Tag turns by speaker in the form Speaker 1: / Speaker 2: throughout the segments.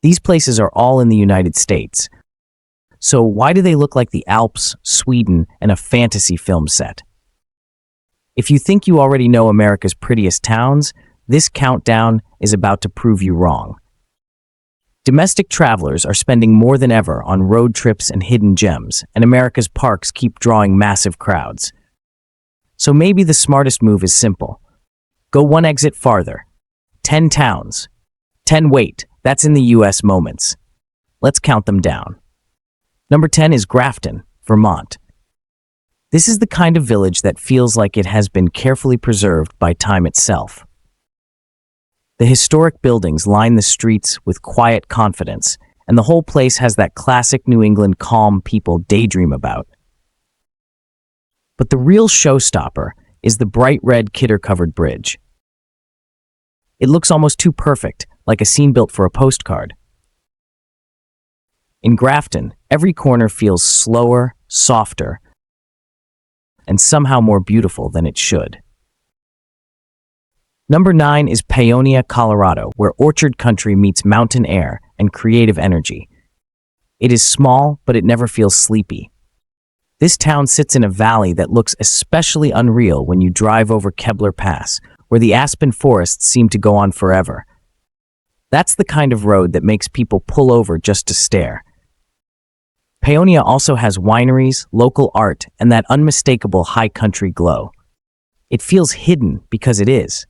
Speaker 1: These places are all in the United States. So why do they look like the Alps, Sweden, and a fantasy film set? If you think you already know America's prettiest towns, this countdown is about to prove you wrong. Domestic travelers are spending more than ever on road trips and hidden gems, and America's parks keep drawing massive crowds. So maybe the smartest move is simple. Go one exit farther. 10 towns. 10 wait, that's in the US moments. Let's count them down. Number 10 is Grafton, Vermont. This is the kind of village that feels like it has been carefully preserved by time itself. The historic buildings line the streets with quiet confidence, and the whole place has that classic New England calm people daydream about. But the real showstopper is the bright red kidder-covered bridge. It looks almost too perfect, like a scene built for a postcard. In Grafton, every corner feels slower, softer, and somehow more beautiful than it should. Number 9 is Paonia, Colorado, where orchard country meets mountain air and creative energy. It is small, but it never feels sleepy. This town sits in a valley that looks especially unreal when you drive over Kebler Pass, where the aspen forests seem to go on forever. That's the kind of road that makes people pull over just to stare. Paonia also has wineries, local art, and that unmistakable high country glow. It feels hidden because it is.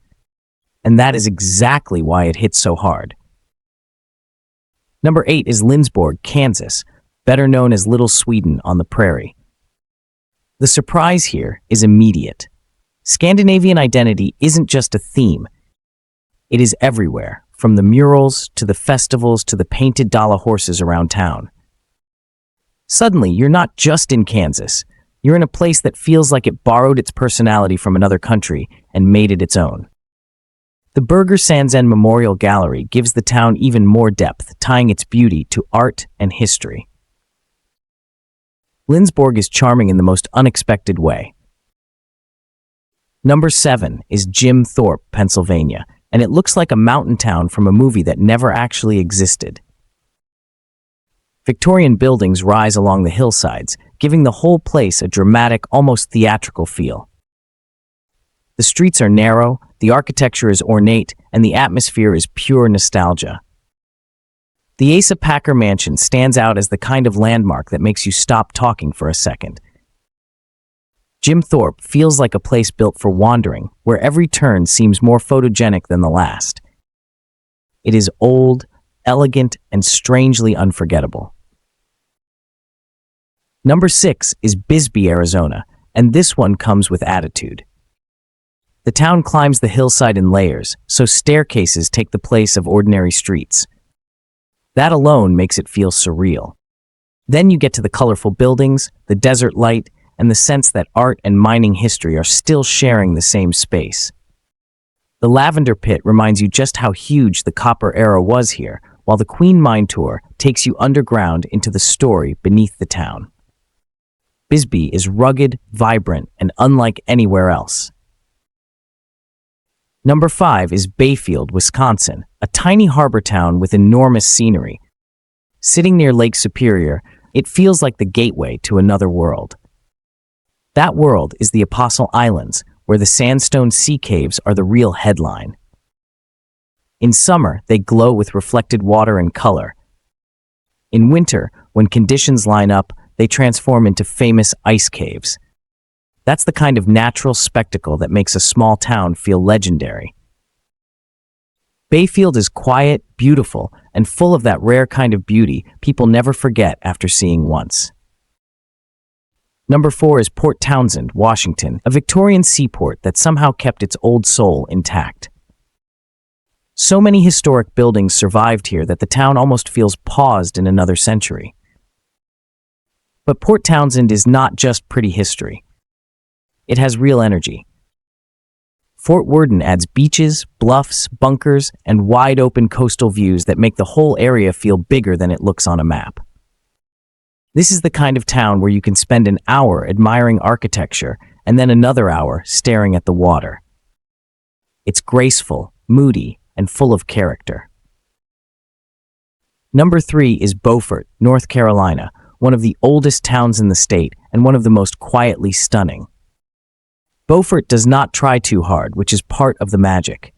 Speaker 1: And that is exactly why it hits so hard. Number 8 is Lindsborg, Kansas, better known as Little Sweden on the prairie. The surprise here is immediate. Scandinavian identity isn't just a theme. It is everywhere, from the murals to the festivals to the painted Dala horses around town. Suddenly, you're not just in Kansas. You're in a place that feels like it borrowed its personality from another country and made it its own. The Berger Sandsen Memorial Gallery gives the town even more depth, tying its beauty to art and history. Lindsborg is charming in the most unexpected way. Number 7 is Jim Thorpe, Pennsylvania, and it looks like a mountain town from a movie that never actually existed. Victorian buildings rise along the hillsides, giving the whole place a dramatic, almost theatrical feel. The streets are narrow, the architecture is ornate, and the atmosphere is pure nostalgia. The Asa Packer Mansion stands out as the kind of landmark that makes you stop talking for a second. Jim Thorpe feels like a place built for wandering, where every turn seems more photogenic than the last. It is old, elegant, and strangely unforgettable. Number 6 is Bisbee, Arizona, and this one comes with attitude. The town climbs the hillside in layers, so staircases take the place of ordinary streets. That alone makes it feel surreal. Then you get to the colorful buildings, the desert light, and the sense that art and mining history are still sharing the same space. The Lavender Pit reminds you just how huge the copper era was here, while the Queen Mine Tour takes you underground into the story beneath the town. Bisbee is rugged, vibrant, and unlike anywhere else. Number 5 is Bayfield, Wisconsin, a tiny harbor town with enormous scenery. Sitting near Lake Superior, it feels like the gateway to another world. That world is the Apostle Islands, where the sandstone sea caves are the real headline. In summer, they glow with reflected water and color. In winter, when conditions line up, they transform into famous ice caves. That's the kind of natural spectacle that makes a small town feel legendary. Bayfield is quiet, beautiful, and full of that rare kind of beauty people never forget after seeing once. Number 4 is Port Townsend, Washington, a Victorian seaport that somehow kept its old soul intact. So many historic buildings survived here that the town almost feels paused in another century. But Port Townsend is not just pretty history. It has real energy. Fort Worden adds beaches, bluffs, bunkers, and wide-open coastal views that make the whole area feel bigger than it looks on a map. This is the kind of town where you can spend an hour admiring architecture and then another hour staring at the water. It's graceful, moody, and full of character. Number 3 is Beaufort, North Carolina, one of the oldest towns in the state and one of the most quietly stunning. Beaufort does not try too hard, which is part of the magic.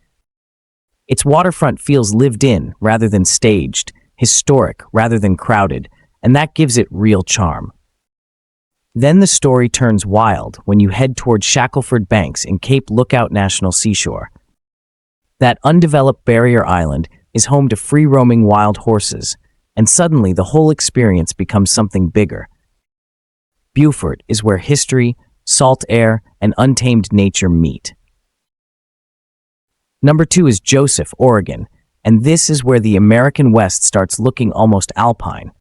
Speaker 1: Its waterfront feels lived in rather than staged, historic rather than crowded, and that gives it real charm. Then the story turns wild when you head toward Shackleford Banks in Cape Lookout National Seashore. That undeveloped barrier island is home to free-roaming wild horses, and suddenly the whole experience becomes something bigger. Beaufort is where history, salt air, and untamed nature meet. Number 2 is Joseph, Oregon, and this is where the American West starts looking almost alpine.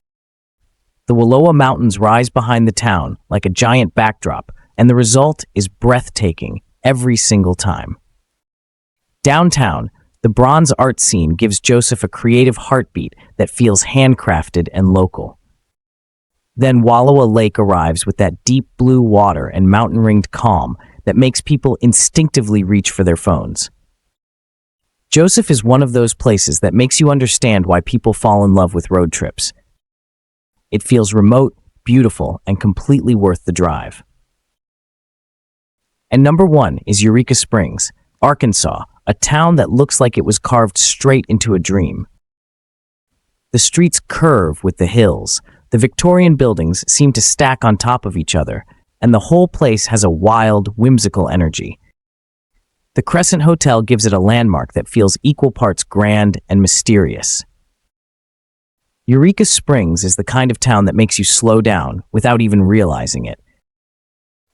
Speaker 1: The Wallowa Mountains rise behind the town like a giant backdrop, and the result is breathtaking every single time. Downtown, the bronze art scene gives Joseph a creative heartbeat that feels handcrafted and local. Then Wallowa Lake arrives with that deep blue water and mountain-ringed calm that makes people instinctively reach for their phones. Joseph is one of those places that makes you understand why people fall in love with road trips. It feels remote, beautiful, and completely worth the drive. And number 1 is Eureka Springs, Arkansas, a town that looks like it was carved straight into a dream. The streets curve with the hills, the Victorian buildings seem to stack on top of each other, and the whole place has a wild, whimsical energy. The Crescent Hotel gives it a landmark that feels equal parts grand and mysterious. Eureka Springs is the kind of town that makes you slow down without even realizing it.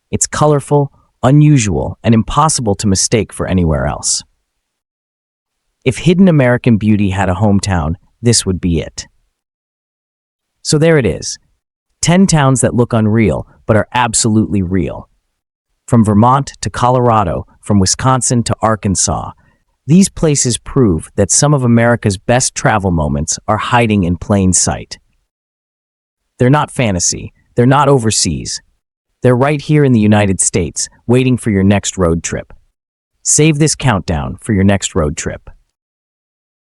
Speaker 1: It's colorful, unusual, and impossible to mistake for anywhere else. If hidden American beauty had a hometown, this would be it. So there it is. 10 towns that look unreal, but are absolutely real. From Vermont to Colorado, from Wisconsin to Arkansas, these places prove that some of America's best travel moments are hiding in plain sight. They're not fantasy. They're not overseas. They're right here in the United States, waiting for your next road trip. Save this countdown for your next road trip.